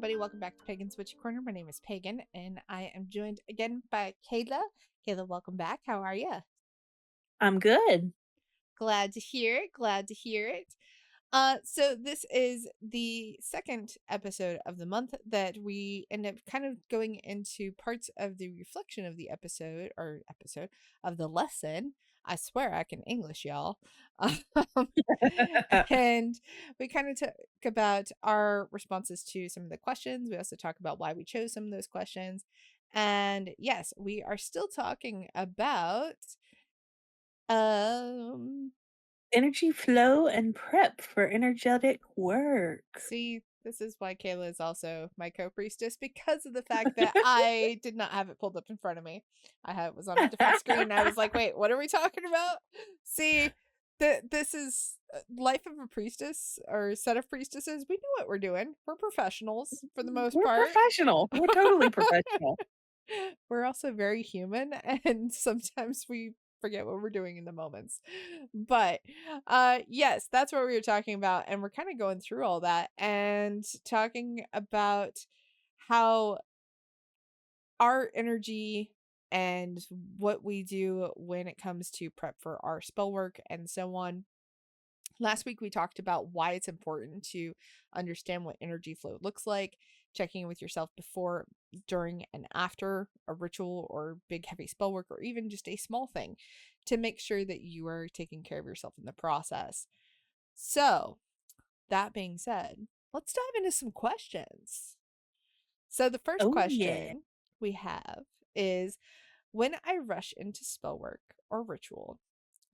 everybody. Welcome back to Pagan's Witchy Corner. My name is Pagan, and I am joined again by Kayla. Kayla, welcome back. How are you? I'm good. Glad to hear it. Glad to hear it. So this is the second episode of the month that we end up kind of going into parts of the reflection of the episode of the lesson. I swear I can English, y'all. Um, and we kind of talk about our responses to some of the questions. We also talk about why we chose some of those questions. And yes, we are still talking about um Energy flow and prep for energetic work. see, this is why Kayla is also my co-priestess, because of the fact that I did not have it pulled up in front of me. It was on a different screen. I was like, wait, what are we talking about? See, this is life of a priestess or set of priestesses. We know what we're doing. We're professionals for the most We're part. professional. We're totally professional. We're also very human, and sometimes we forget what we're doing in the moments. But yes, that's what we were talking about, and we're kind of going through all that and talking about how our energy and what we do when it comes to prep for our spell work and so on. Last week, we talked about why it's important to understand what energy flow looks like, checking in with yourself before, during, and after a ritual or big, heavy spell work, or even just a small thing to make sure that you are taking care of yourself in the process. So, that being said, let's dive into some questions. So, the first Oh, yeah. question we have is, when I rush into spell work or ritual,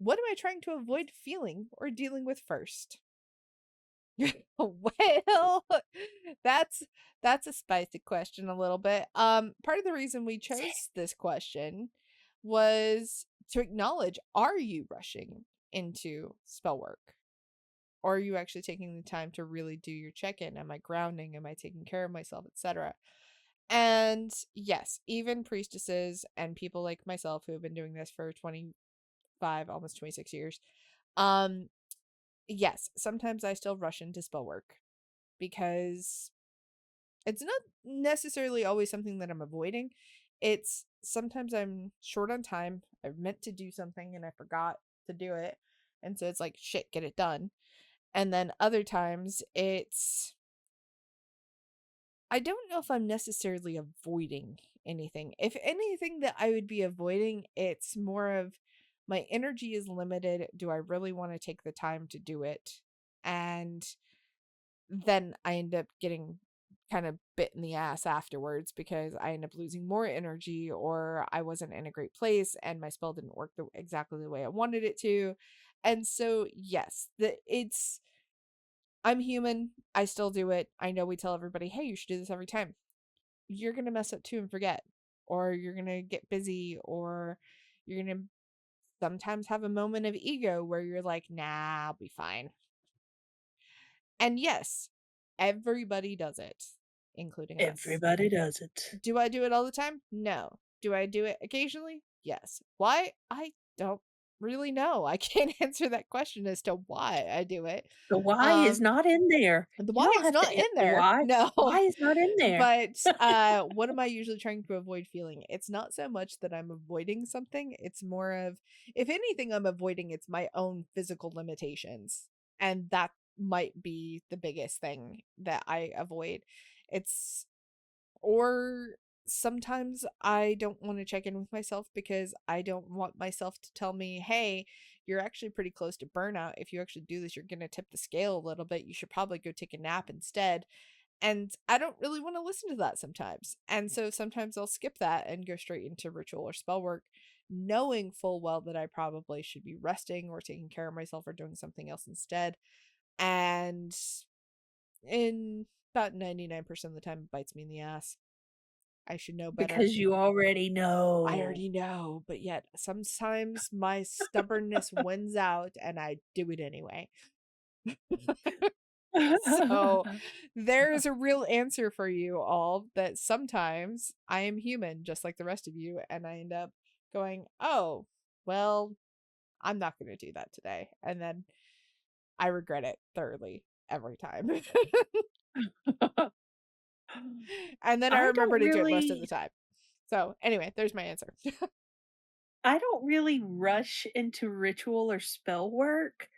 what am I trying to avoid feeling or dealing with first? Well, that's that's a spicy question a little bit. Part of the reason we chose this question was to acknowledge, are you rushing into spell work? Or are you actually taking the time to really do your check-in? Am I grounding? Am I taking care of myself, etc.? And yes, even priestesses and people like myself who have been doing this for 25, almost 26 years, um, yes, sometimes I still rush into spell work because it's not necessarily always something that I'm avoiding. It's sometimes I'm short on time. I meant to do something and I forgot to do it. And so it's like, shit, get it done. And then other times it's, I don't know if I'm necessarily avoiding anything. If anything that I would be avoiding, it's more of my energy is limited. Do I really want to take the time to do it? And then I end up getting kind of bit in the ass afterwards because I end up losing more energy, or I wasn't in a great place and my spell didn't work exactly the way I wanted it to. And so, yes, I'm human. I still do it. I know we tell everybody, hey, you should do this every time. You're going to mess up too and forget, or you're going to get busy, or you're going to sometimes have a moment of ego where you're like, nah, I'll be fine. And yes, everybody does it, including us. Everybody does it. Do I do it all the time? No. Do I do it occasionally? Yes. Why? I don't really know. I can't answer that question as to why I do it. The why is Um not in there. the You why don't is have to not in the there. why. No. Why is not in there. But what am I usually trying to avoid feeling? It's not so much that I'm avoiding something, it's more of, if anything I'm avoiding, it's my own physical limitations. And that might be the biggest thing that I avoid. It's or sometimes I don't want to check in with myself because I don't want myself to tell me, hey, you're actually pretty close to burnout. If you actually do this, you're going to tip the scale a little bit. You should probably go take a nap instead. And I don't really want to listen to that sometimes. And so sometimes I'll skip that and go straight into ritual or spell work, knowing full well that I probably should be resting or taking care of myself or doing something else instead. And in about 99% of the time, it bites me in the ass. I should know better. Because you already I know. already know, but yet sometimes my stubbornness wins out and I do it anyway. So there's a real answer for you all, that sometimes I am human just like the rest of you, and I end up going, oh, well, I'm not going to do that today. And then I regret it thoroughly every time. And then I I remember don't to do it most of the really time. So anyway, there's my answer. I don't really rush into ritual or spell work.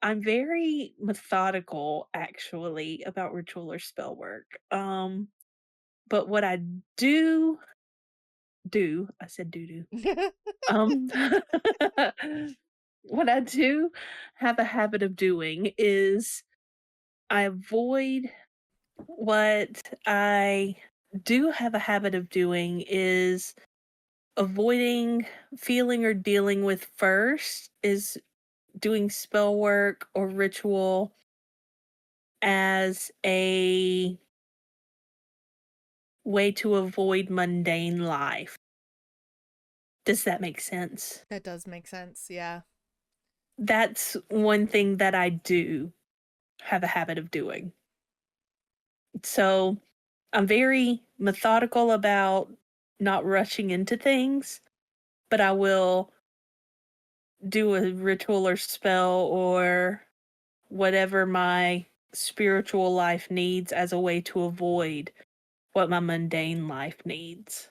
I'm very methodical actually about ritual or spell work. But what I do I said do do. Um what I do have a habit of doing is I avoid what I do have a habit of doing is avoiding feeling or dealing with first is doing spell work or ritual as a way to avoid mundane life. Does that make sense? That does make sense. Yeah. That's one thing that I do have a habit of doing. So I'm very methodical about not rushing into things, but I will do a ritual or spell or whatever my spiritual life needs as a way to avoid what my mundane life needs.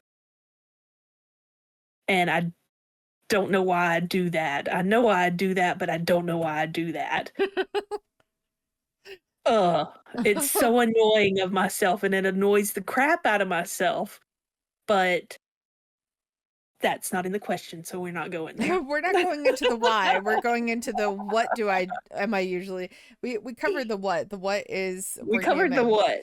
And I don't know why I do that. I know why I do that, but I don't know why I do that. Ugh, it's so annoying of myself and it annoys the crap out of myself. But that's not in the question, so we're not going there. We're not going into the why. We're going into the what do I am I usually we covered the what. The what is We we're covered the human. what.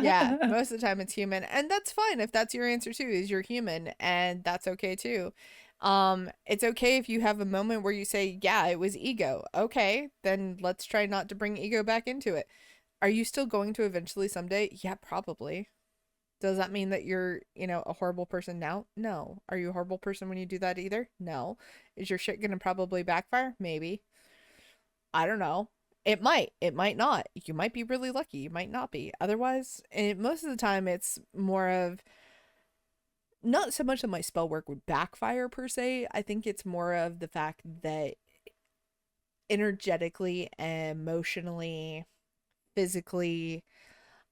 Yeah, most of the time it's human. And that's fine if that's your answer too, is you're human, and that's okay too. It's okay if you have a moment where you say, "Yeah, it was ego." Okay, then let's try not to bring ego back into it. Are you still going to eventually someday? Yeah, probably. Does that mean that you're, a horrible person now? No. Are you a horrible person when you do that either? No. Is your shit gonna probably backfire? Maybe. I don't know. It might. It might not. You might be really lucky. You might not be. Otherwise, most of the time, it's more of not so much that my spell work would backfire per se. I think it's more of the fact that energetically, emotionally, physically,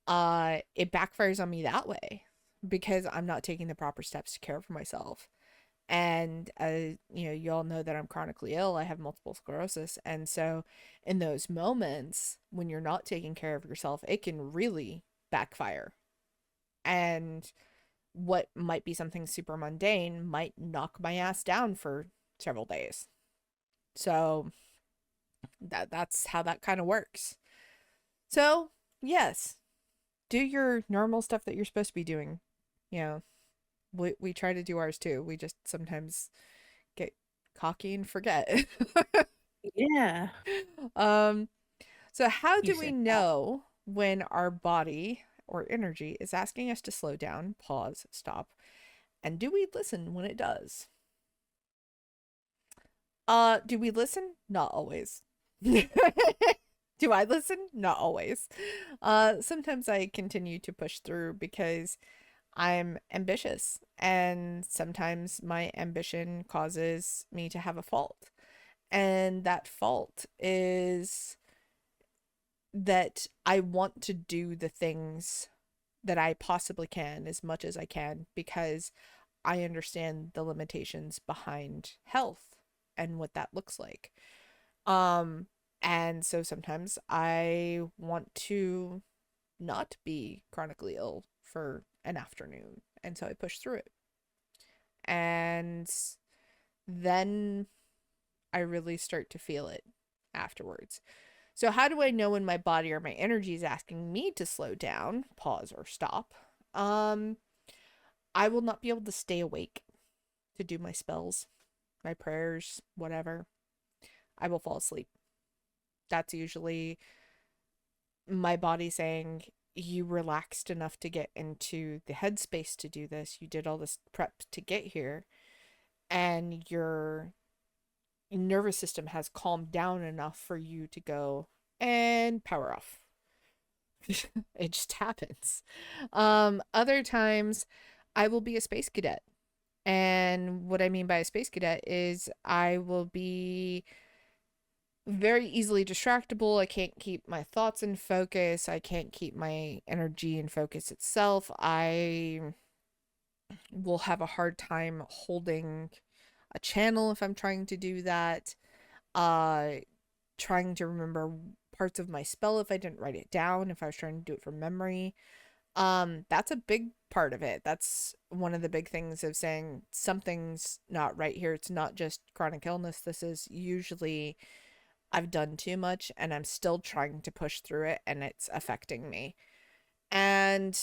it backfires on me that way because I'm not taking the proper steps to care for myself. And you all know that I'm chronically ill. I have multiple sclerosis, and so in those moments when you're not taking care of yourself, it can really backfire. And what might be something super mundane might knock my ass down for several days. So that's how that kind of works. So, yes, do your normal stuff that you're supposed to be doing. You know, we try to do ours too. We just sometimes get cocky and forget. Yeah, um, so how you do we said that. know when our body or energy is asking us to slow down, pause, stop, and do we listen when it does? Do we listen? Not always. Do I listen? Not always. Sometimes I continue to push through because I'm ambitious, and sometimes my ambition causes me to have a fault. And that fault is that I want to do the things that I possibly can as much as I can because I understand the limitations behind health and what that looks like. Um, and so sometimes I want to not be chronically ill for an afternoon. And so I push through it. And then I really start to feel it afterwards. So, how do I know when my body or my energy is asking me to slow down, pause, or stop? Um, I will not be able to stay awake to do my spells, my prayers, whatever. I will fall asleep. That's usually my body saying, you relaxed enough to get into the headspace to do this. You did all this prep to get here, and your nervous system has calmed down enough for you to go and power off. It just happens. Other times I will be a space cadet. And what I mean by a space cadet is I will be very easily distractible. I can't keep my thoughts in focus. I can't keep my energy in focus itself. I will have a hard time holding a channel if I'm trying to do that. Uh Trying to remember parts of my spell if I didn't write it down, if I was trying to do it from memory. That's a big part of it. That's one of the big things of saying something's not right here. It's not just chronic illness. This is usually I've done too much and I'm still trying to push through it and it's affecting me. And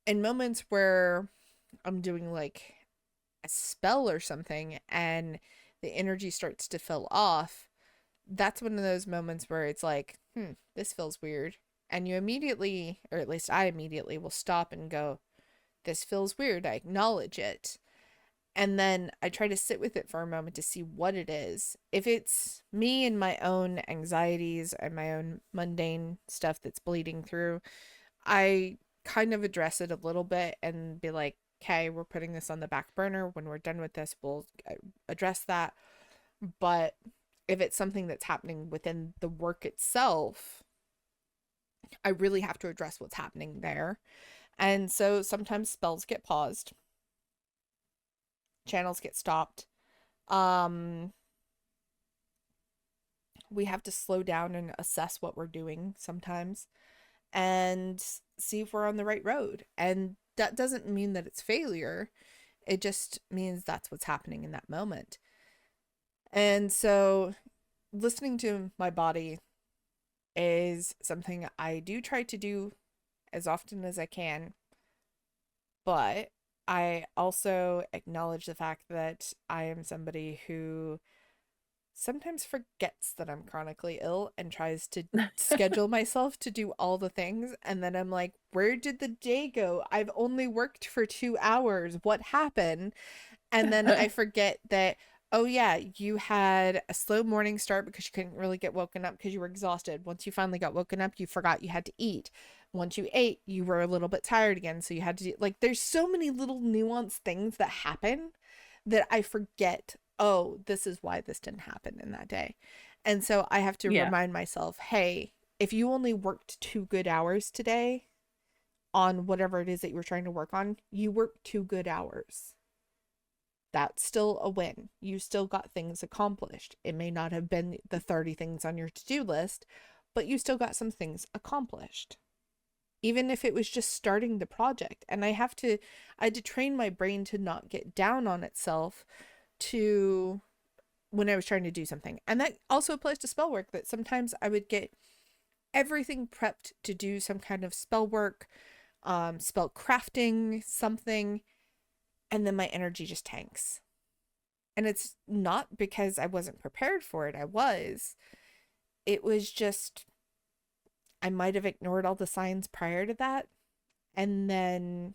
in moments where I'm doing like a spell or something and the energy starts to fill off, that's one of those moments where it's like, this feels weird. And you immediately, or at least I immediately, will stop and go, this feels weird. I acknowledge it. And then I try to sit with it for a moment to see what it is. If it's me and my own anxieties and my own mundane stuff that's bleeding through, I kind of address it a little bit and be like, okay, we're putting this on the back burner. When we're done with this, we'll address that. But if it's something that's happening within the work itself, I really have to address what's happening there. And so sometimes spells get paused, channels get stopped. Um, we have to slow down and assess what we're doing sometimes and see if we're on the right road. And that doesn't mean that it's failure. It just means that's what's happening in that moment. And so listening to my body is something I do try to do as often as I can, but I also acknowledge the fact that I am somebody who sometimes forgets that I'm chronically ill and tries to schedule myself to do all the things. And then I'm like, where did the day go? I've only worked for 2 hours. What happened? And then I forget that, oh, yeah, you had a slow morning start because you couldn't really get woken up because you were exhausted. Once you finally got woken up, you forgot you had to eat. Once you ate, you were a little bit tired again. So you had to do, like, there's so many little nuanced things that happen that I forget, oh, this is why this didn't happen in that day. And so I have to Yeah. remind myself, hey, if you only worked 2 good hours today on whatever it is that you were trying to work on, you worked 2 good hours. That's still a win. You still got things accomplished. It may not have been the 30 things on your to-do list, but you still got some things accomplished. Even if it was just starting the project. And I had to train my brain to not get down on itself to when I was trying to do something. And that also applies to spell work, that sometimes I would get everything prepped to do some kind of spell work, spell crafting, something, and then my energy just tanks. And it's not because I wasn't prepared for it. It was just, I might have ignored all the signs prior to that. And then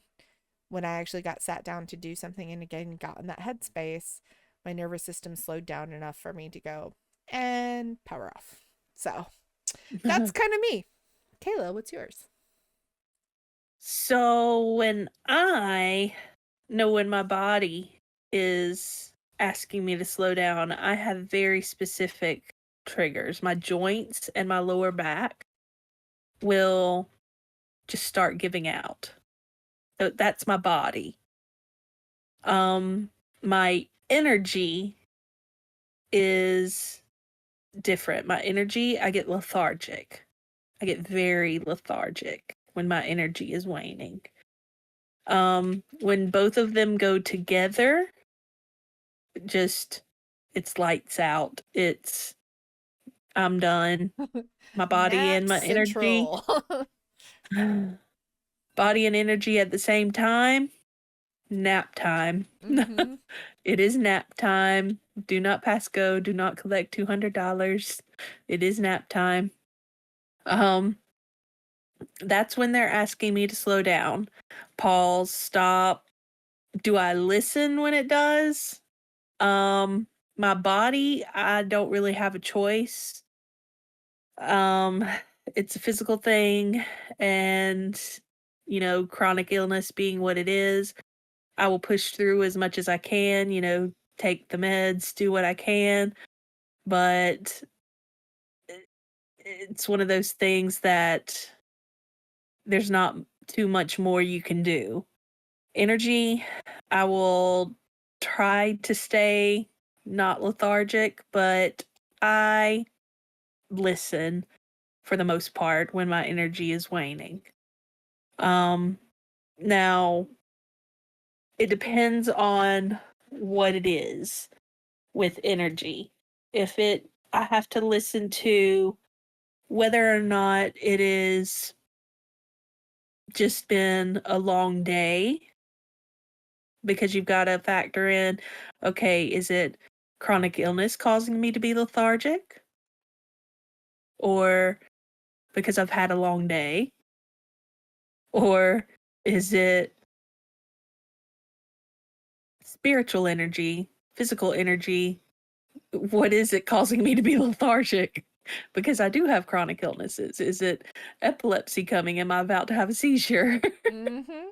when I actually got sat down to do something and again got in that headspace, my nervous system slowed down enough for me to go and power off. So that's kind of me. Kayla, what's yours? So when I know when my body is asking me to slow down, I have very specific triggers. My joints and my lower back will just start giving out. That's my body. My energy is different. My energy, I get lethargic. I get very lethargic when my energy is waning. When both of them go together, just it's lights out. I'm done. My body and Nap my energy, Central. body and energy at the same time. Nap time. Mm-hmm. It is nap time. Do not pass go. Do not collect $200. It is nap time. Um, that's when they're asking me to slow down. Pause, stop. Do I listen when it does? My body, I don't really have a choice. Um, it's a physical thing, and chronic illness being what it is, I will push through as much as I can, take the meds, do what I can, but it's one of those things that there's not too much more you can do. Energy, I will try to stay not lethargic, but I listen for the most part when my energy is waning. Now it depends on what it is with energy. If I have to listen to whether or not it is just been a long day, because you've got to factor in, okay, is it chronic illness causing me to be lethargic? Or because I've had a long day? Or is it spiritual energy, physical energy? What is it causing me to be lethargic? Because I do have chronic illnesses. Is it epilepsy coming? Am I about to have a seizure? Mm-hmm.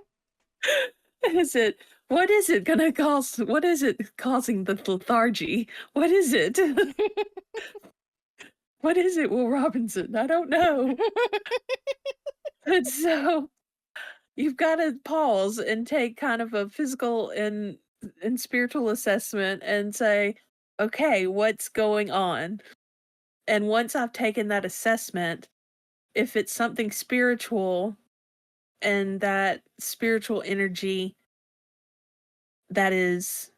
What is it gonna cause? What is it causing the lethargy? What is it? What is it, Will Robinson? I don't know. And so you've got to pause and take kind of a physical and spiritual assessment and say, okay, what's going on? And once I've taken that assessment, if it's something spiritual and that spiritual energy that is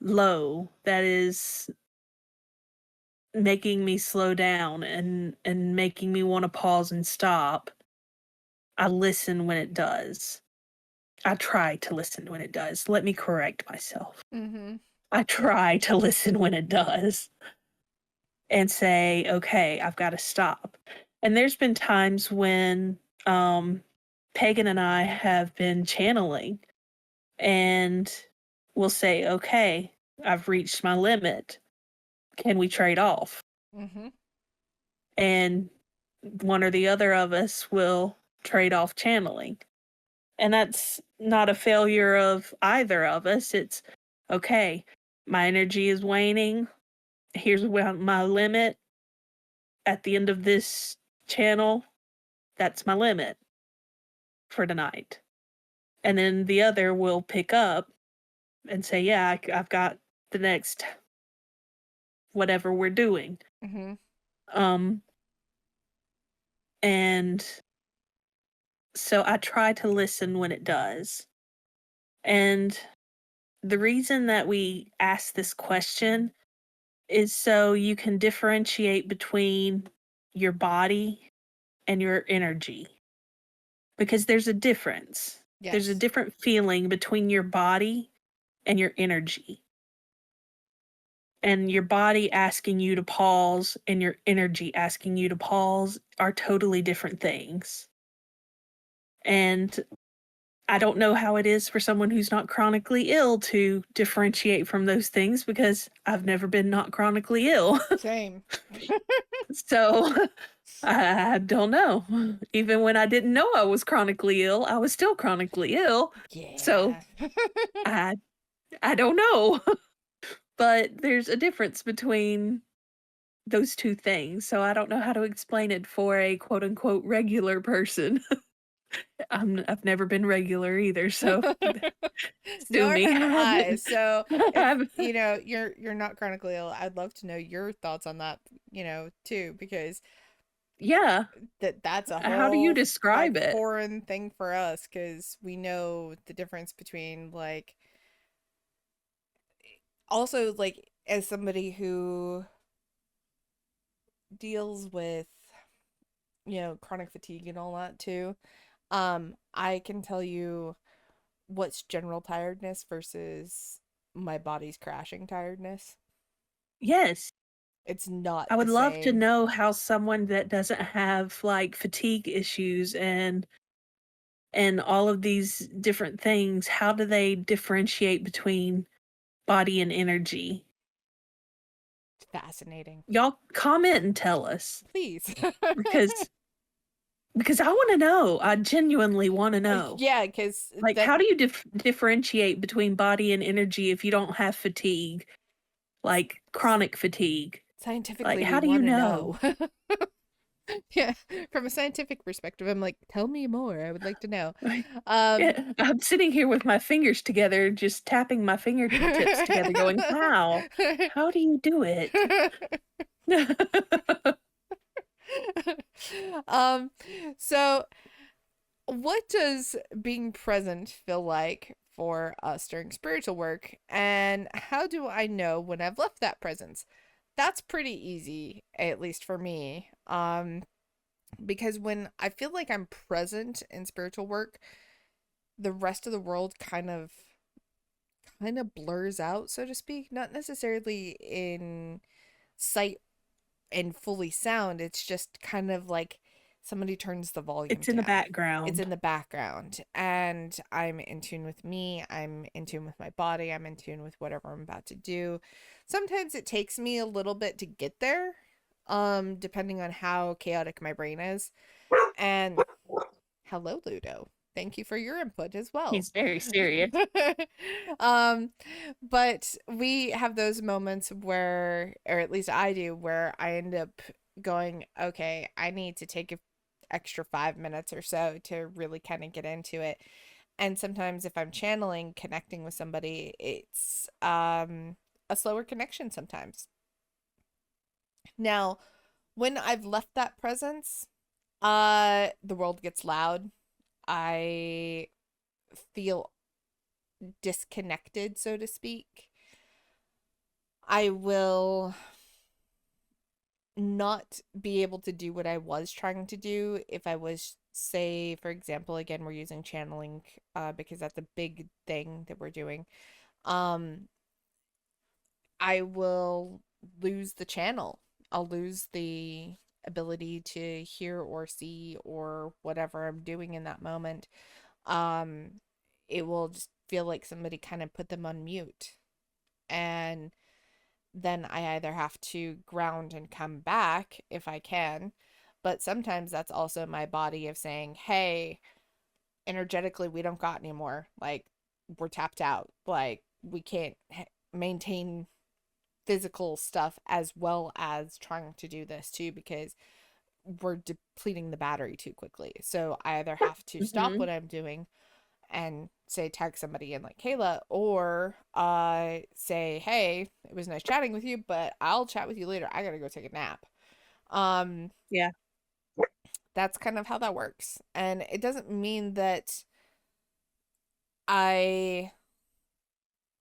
low, that is making me slow down and making me want to pause and stop, I listen when it does. I try to listen when it does. Let me correct myself. Mm-hmm. I try to listen when it does and say, okay, I've got to stop. And there's been times when Pagan and I have been channeling and we'll say, okay, I've reached my limit. Can we trade off? Mm-hmm. And one or the other of us will trade off channeling. And that's not a failure of either of us. It's okay, my energy is waning. Here's my limit. At the end of this channel, that's my limit for tonight. And then the other will pick up and say, yeah, I've got the next whatever we're doing. Mm-hmm. And so I try to listen when it does. And the reason that we ask this question is so you can differentiate between your body and your energy. Because there's a difference. Yes. There's a different feeling between your body and your energy. And your body asking you to pause and your energy asking you to pause are totally different things. And I don't know how it is for someone who's not chronically ill to differentiate from those things because I've never been not chronically ill. Same. So I don't know. Even when I didn't know I was chronically ill, I was still chronically ill. Yeah. So I don't know. But there's a difference between those two things. So I don't know how to explain it for a quote unquote regular person. I've never been regular either, so Nor me. have I. So if, you're not chronically ill, I'd love to know your thoughts on that, too, because yeah, that's a how do you whole describe it? foreign thing for us because we know the difference between also as somebody who deals with chronic fatigue and all that too. I can tell you what's general tiredness versus my body's crashing tiredness. Yes. It's not I would the love to same. know how someone that doesn't have like fatigue issues and all of these different things, how do they differentiate between body and energy? It's fascinating. Y'all comment and tell us. Please. Because I want to know. I genuinely want to know. Yeah, because how do you differentiate between body and energy if you don't have fatigue, like chronic fatigue? Scientifically, How we do you want to know? know. Yeah, from a scientific perspective, I'm like, tell me more. I would like to know. Right. Um, Yeah, I'm sitting here with my fingers together, just tapping my fingertips together going, "Wow, how do you do it?" um, so what does being present feel like for us during spiritual work? And how do I know when I've left that presence? That's pretty easy, at least for me. Because when I feel like I'm present in spiritual work, the rest of the world kind of blurs out, so to speak. Not necessarily in sight and fully sound. It's just kind of like somebody turns the volume It's in the down. It's background. in the background, and I'm in tune with me. I'm in tune with my body. I'm in tune with whatever I'm about to do. Sometimes it takes me a little bit to get there, depending on how chaotic my brain is. And hello, Ludo. Thank you for your input as well. He's very serious. um, but we have those moments where, or at least I do, where I end up going, okay, I need to take a extra 5 minutes or so to really kind of get into it. And sometimes if I'm channeling, connecting with somebody, it's a slower connection sometimes. Now, when I've left that presence, the world gets loud. I feel disconnected, so to speak. I will not be able to do what I was trying to do if I was, say, for example, again, we're using channeling because that's a big thing that we're doing. Um, I will lose the channel. I'll lose the ability to hear or see or whatever I'm doing in that moment. Um, it will just feel like somebody kind of put them on mute. And then I either have to ground and come back if I can, but sometimes that's also my body of saying, hey, energetically, we don't got anymore. Like, we're tapped out. Like, we can't maintain physical stuff as well as trying to do this too because we're depleting the battery too quickly. So I either have to stop Mhm. what I'm doing and say tag somebody in like Kayla or say, hey, it was nice chatting with you, but I'll chat with you later. I gotta go take a nap. Um, Yeah. that's kind of how that works. And it doesn't mean that I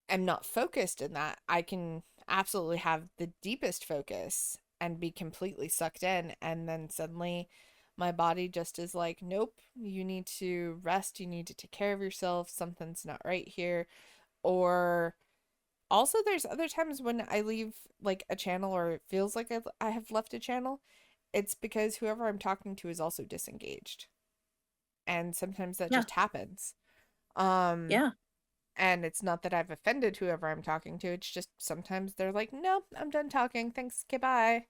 am not focused in that. I can absolutely have the deepest focus and be completely sucked in, and then suddenly my body just is like, nope, you need to rest, you need to take care of yourself, something's not right here. Or also there's other times when I leave like a channel or it feels like I have left a channel, it's because whoever I'm talking to is also disengaged, and sometimes that Yeah. just happens. um Yeah. and it's not that I've offended whoever I'm talking to. It's just sometimes they're like, no, I'm done talking. Thanks. Goodbye.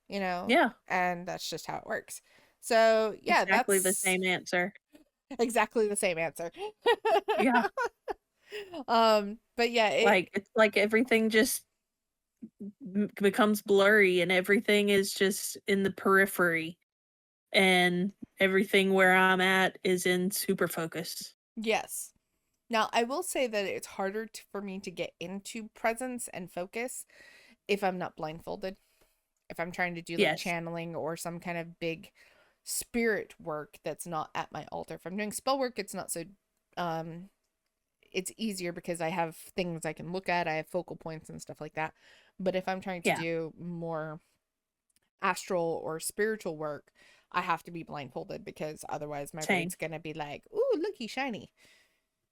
You know, Yeah. and that's just how it works. So, yeah, Exactly the that's same answer. exactly the same answer. Yeah. But yeah, Like, it's like everything just becomes blurry and everything is just in the periphery, and everything where I'm at is in super focus. yes. Now, I will say that it's harder for me to get into presence and focus if I'm not blindfolded. If I'm trying to do like Yes. channeling or some kind of big spirit work that's not at my altar. If I'm doing spell work, it's not so um it's easier because I have things I can look at, I have focal points and stuff like that. But if I'm trying to Yeah. do more astral or spiritual work, I have to be blindfolded because otherwise my Same. brain's gonna be like, "Ooh, looky shiny,"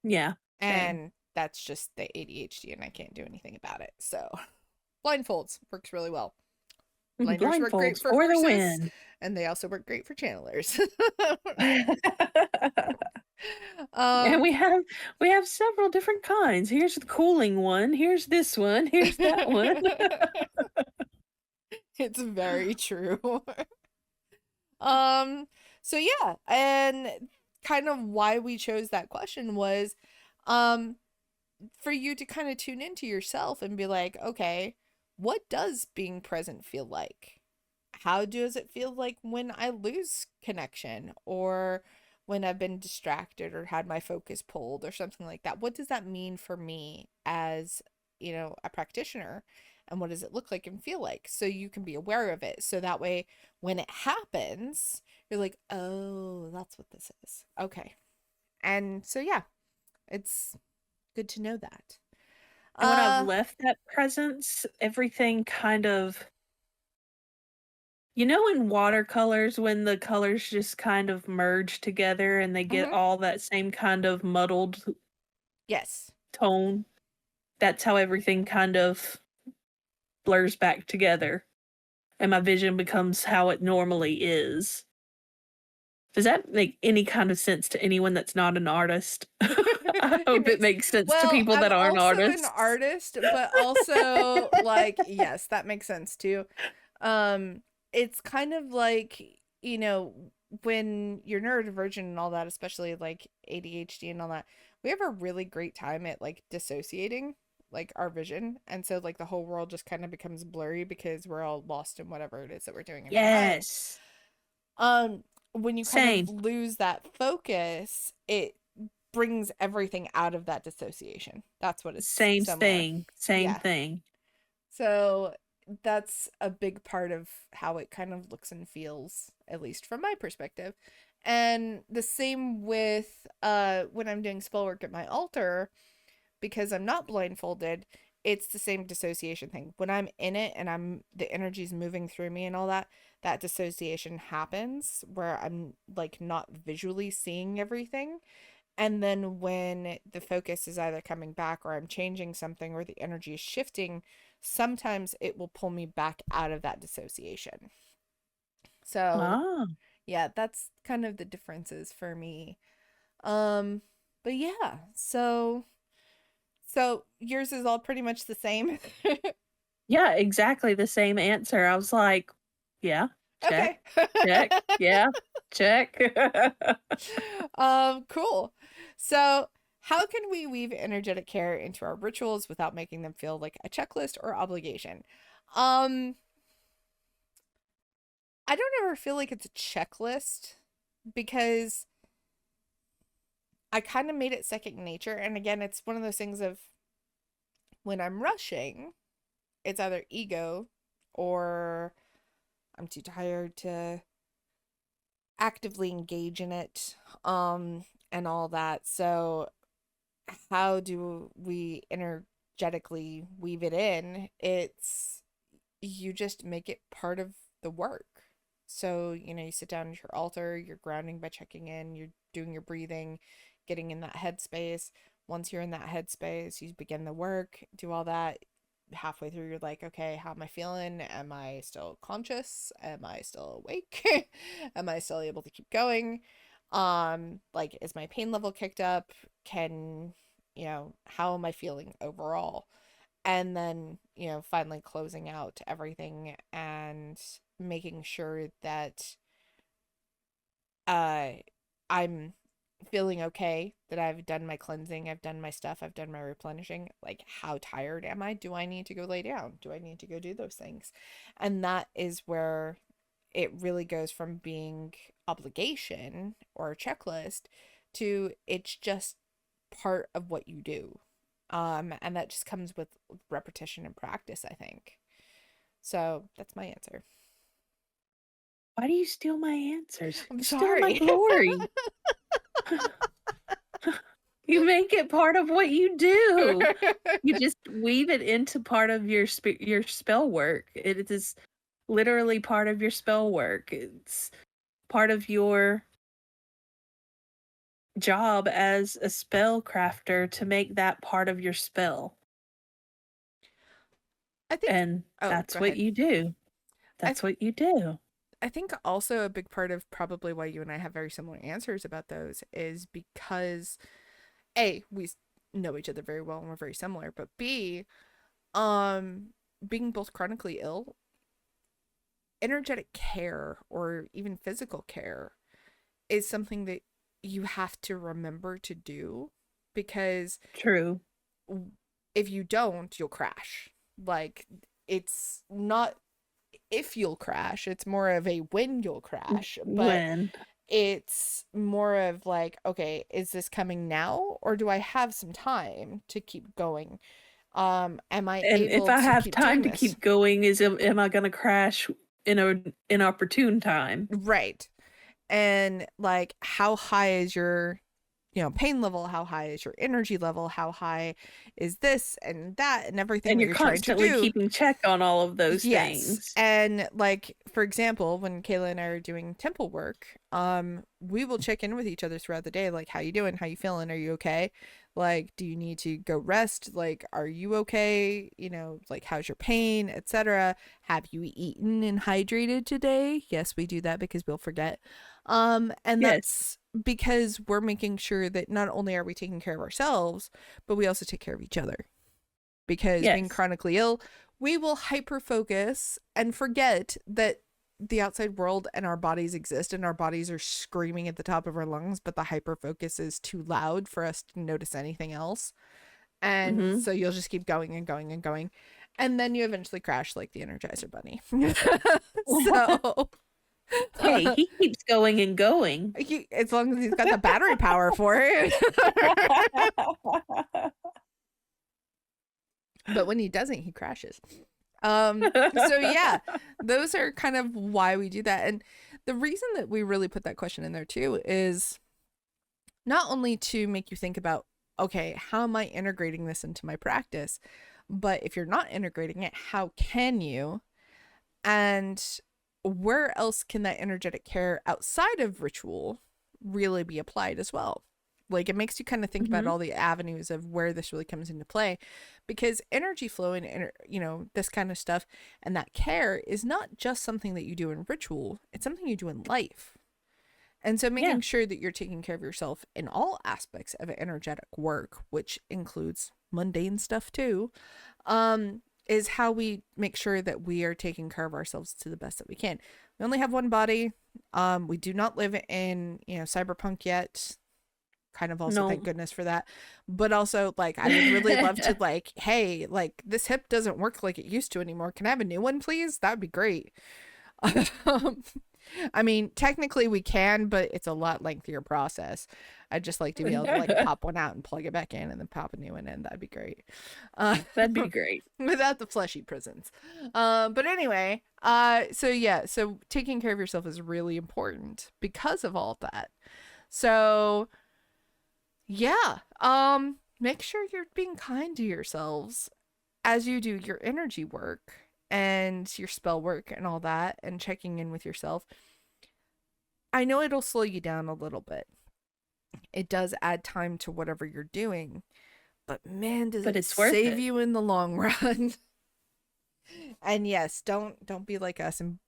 Yeah. Same. and that's just the ADHD, and I can't do anything about it. So blindfolds works really well. Blinders work great Blindfolds for for the horses, win. and they also work great for channelers. And um, we have several different kinds. Here's the cooling one, here's this one, here's that one. it's very true. Um, so yeah, and kind of why we chose that question was um for you to kind of tune into yourself and be like, okay, what does being present feel like? how does it feel like when I lose connection or when I've been distracted or had my focus pulled or something like that? What does that mean for me as, a practitioner? And what does it look like and feel like? So you can be aware of it. So that way, when it happens, you're like, oh, that's what this is. Okay. And so, yeah, it's good to know that. And when I've Uh, left that presence, everything kind of, in watercolors when the colors just kind of merge together and they get mhm. all that same kind of muddled Yes. tone? That's how everything kind of blurs back together and my vision becomes how it normally is. Does that make any kind of sense to anyone that's not an artist? I It hope it makes makes sense to well, people I'm that aren't also an artists. artist, but also like yes, that makes sense too. Um it's kind of like, you know, when you're neurodivergent and all that, especially like ADHD and all that, we have a really great time at like dissociating like our vision. And so like the whole world just kind of becomes blurry because we're all lost in whatever it is that we're doing in our mind. Yes. Um when you kind of Same. lose that focus, it brings everything out of that dissociation. That's what it's Same similar. thing. Same Yeah. thing. So that's a big part of how it kind of looks and feels, at least from my perspective. And the same with when I'm doing spell work at my altar, because I'm not blindfolded, it's the same dissociation thing. When I'm in it and the energy's moving through me and all that, that dissociation happens where I'm like not visually seeing everything. And then when the focus is either coming back or I'm changing something or the energy is shifting, sometimes it will pull me back out of that dissociation. So, Ah. yeah, that's kind of the differences for me. Um, but yeah, so yours is all pretty much the same. Yeah, exactly the same answer. I was like, yeah, check, Okay. check, yeah, check. Cool. So, how can we weave energetic care into our rituals without making them feel like a checklist or obligation? Um, I don't ever feel like it's a checklist because I kind of made it second nature. And again, it's one of those things of when I'm rushing, it's either ego or I'm too tired to actively engage in it, and all that. So, how do we energetically weave it in? It's you just make it part of the work. So, you sit down at your altar, you're grounding by checking in, you're doing your breathing, getting in that headspace. Once you're in that headspace, you begin the work, do all that. Halfway through, you're like, okay, how am I feeling? Am I still conscious? Am I still awake? Am I still able to keep going? Like, is my pain level kicked up? How am I feeling overall? And then finally closing out everything and making sure that uh I'm feeling okay, that I've done my cleansing, I've done my stuff, I've done my replenishing. Like, how tired am I? Do I need to go lay down? Do I need to go do those things? And that is where it really goes from being obligation or a checklist to it's just part of what you do. And that just comes with repetition and practice, I think. So that's my answer. Why do you steal my answers? I'm You're stealing my sorry. glory. You make it part of what you do. You just weave it into part of your spell work. It is literally part of your spell work. It's part of your job as a spell crafter to make that part of your spell. I think, And oh, that's go what ahead. you do. I That's what you do. I think also a big part of probably why you and I have very similar answers about those is because A, we know each other very well and we're very similar, but B, um being both chronically ill, energetic care or even physical care is something that you have to remember to do because True. if you don't, you'll crash. Like, it's not if you'll crash. It's more of a when you'll crash. But When? it's more of like, okay, is this coming now or do I have some time to keep going? Am I And if able I to have keep time doing to this? keep going, am I gonna crash in an inopportune time? Right. And like, how high is your, pain level? How high is your energy level? How high is this and that and everything And that you're you're trying to constantly do? keeping check on all of those Yes. things. And like, for example, when Kayla and I are doing temple work, we will check in with each other throughout the day, like, how you doing? How you feeling? Are you okay? Like, do you need to go rest? Like, are you okay? Like, how's your pain, etc. Have you eaten and hydrated today? Yes, we do that because we'll forget. And Yes. that's because we're making sure that not only are we taking care of ourselves, but we also take care of each other. Because being Yes. chronically ill, we will hyper focus and forget that the outside world and our bodies exist, and our bodies are screaming at the top of our lungs, but the hyper focus is too loud for us to notice anything else. And Mm-hmm. so you'll just keep going and going and going. And then you eventually crash like the Energizer Bunny. So, Hey, he keeps going and going. as long as he's got the battery power for it. But when he doesn't, he crashes. So yeah, those are kind of why we do that. And the reason that we really put that question in there too is not only to make you think about, okay, how am I integrating this into my practice? But if you're not integrating it, how can you? And where else can that energetic care outside of ritual really be applied as well? Like, it makes you kind of think about Mm-hmm. all the avenues of where this really comes into play, because energy flow and this kind of stuff and that care is not just something that you do in ritual, it's something you do in life. And so Yeah. making sure that you're taking care of yourself in all aspects of energetic work, which includes mundane stuff too, is how we make sure that we are taking care of ourselves to the best that we can. We only have one body. We do not live in, cyberpunk yet. Kind of also No. thank goodness for that. But also, like, I would really love to, like, hey, like, this hip doesn't work like it used to anymore. Can I have a new one, please? That would be great. I mean, technically we can, but it's a lot lengthier process. I'd just like to be able to like pop one out and plug it back in and then pop a new one in. That'd be great. That'd be great. Without the fleshy prisons. But anyway, so yeah, so taking care of yourself is really important because of all of that. So yeah, make sure you're being kind to yourselves as you do your energy work and your spell work and all that and checking in with yourself. I know it'll slow you down a little bit. It does add time to whatever you're doing, but man, does But it it's worth save it. you in the long run. And yes, don't be like us and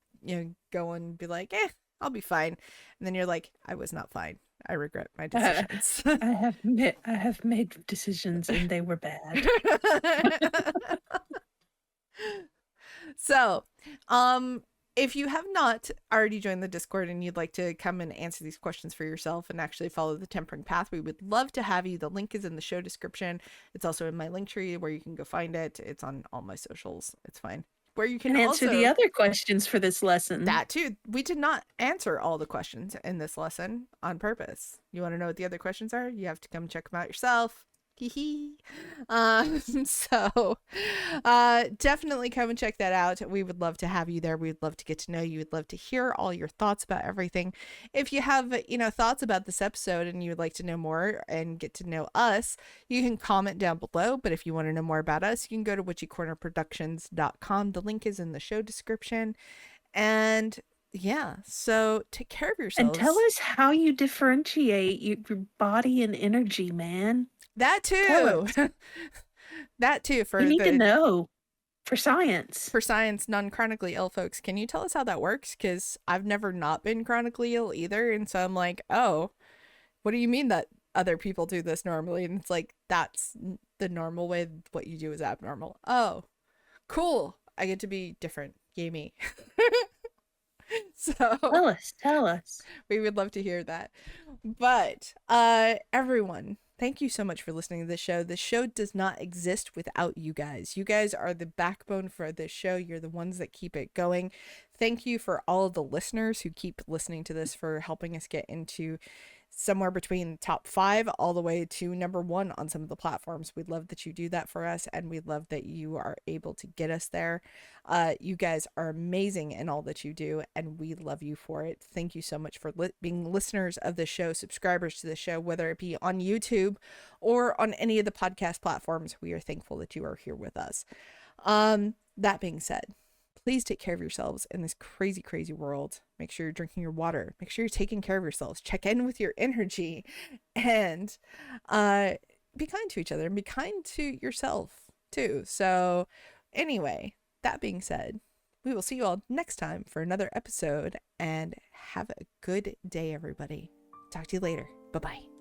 go and be like, I'll be fine. And then you're like, I was not fine. I regret my decisions. I have made decisions and they were bad. So, if you have not already joined the Discord and you'd like to come and answer these questions for yourself and actually follow the tempering path, we would love to have you. The link is in the show description. It's also in my link tree where you can go find it. It's on all my socials. It's fine. Where you can And answer also the other questions for this lesson. that too. We did not answer all the questions in this lesson on purpose. You want to know what the other questions are? You have to come check them out yourself. So definitely come and check that out. We would love to have you there. We'd love to get to know you. We'd love to hear all your thoughts about everything. If you have thoughts about this episode and you would like to know more and get to know us, you can comment down below. But if you want to know more about us, you can go to witchycornerproductions.com. The link is in the show description. And yeah, so take care of yourselves. And tell us how you differentiate your body and energy, man. That too. That too. We need to know for science. For science, non-chronically ill folks, can you tell us how that works? Because I've never not been chronically ill either. And so I'm like, oh, what do you mean that other people do this normally? And it's like, that's the normal way. What you do is abnormal. Oh, cool. I get to be different. Yay me. So Tell us. we would love to hear that. But everyone, thank you so much for listening to this show. This show does not exist without you guys. You guys are the backbone for this show. You're the ones that keep it going. Thank you for all of the listeners who keep listening to this, for helping us get into somewhere between top 5 all the way to number 1 on some of the platforms. We'd love that you do that for us, and we love that you are able to get us there. You guys are amazing in all that you do, and we love you for it. Thank you so much for being listeners of the show, subscribers to the show, whether it be on YouTube or on any of the podcast platforms. We are thankful that you are here with us. That being said, please take care of yourselves in this crazy, crazy world. Make sure you're drinking your water. Make sure you're taking care of yourselves. Check in with your energy, and be kind to each other, and be kind to yourself too. So anyway, that being said, we will see you all next time for another episode, and have a good day, everybody. Talk to you later. Bye-bye.